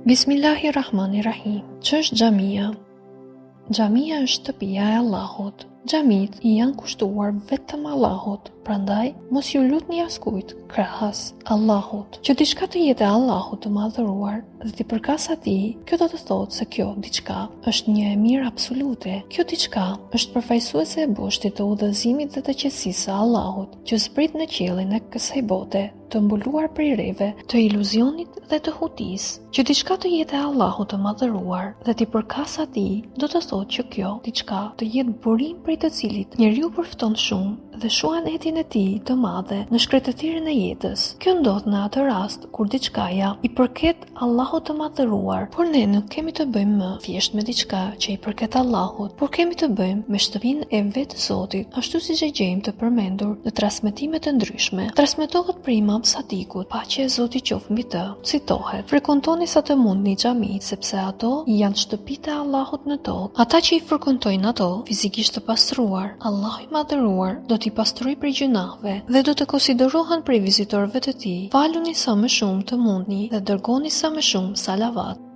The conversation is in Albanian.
Bismillahirrahmanirrahim. Që është xhamia? Xhamia është shtëpia e Allahut. Xhamit I janë kushtuar vetëm Allahut, prandaj mos ju lutni askujt krahas Allahut. Që diçka të jetë e Allahut të madhëruar dhe t'i përkas atij, kjo do të thotë se kjo diçka është një e mirë absolute. Kjo diçka është përfaqësuese e boshtit të udhëzimit dhe të qetësisë së Allahut, që zbrit në qiellin e kësaj bote, të mbuluar prej rreve, të iluzionit dhe të hutisë. Që diçka të jetë e Allahut të madhëruar dhe t'i përkas atij, do të thotë që kjo diçka të jetë burim prej të cilit njeriu përfiton shumë dhe shuan etin e tij të madhe në shkretëtirën e jetës. Kjo ndodh në atë rast kur diçkaja I përket Allahut të madhëruar, por ne nuk kemi të bëjmë më thjesht me diçka që I përket Allahut, por kemi të bëjmë me shtëpinë e vetë Zotit, ashtu siç e gjejmë të përmendur në transmetime të ndryshme. Transmetohet për Imam Sadikut, paqja e Zotit qoftë mbi të, citohet: "Frekuntoni sa të mundni xhamit, sepse ato janë shtëpitë e Allahut në tokë. Ata që I frekuentojnë ato, fizikisht të pastruar, Allahu I madhëruar do t'i pastrojë prej gjunaheve dhe do të konsiderohen prej vizitorëve të tij. Faluni sa më shumë të mundni dhe dërgoni sa më shumë salavat."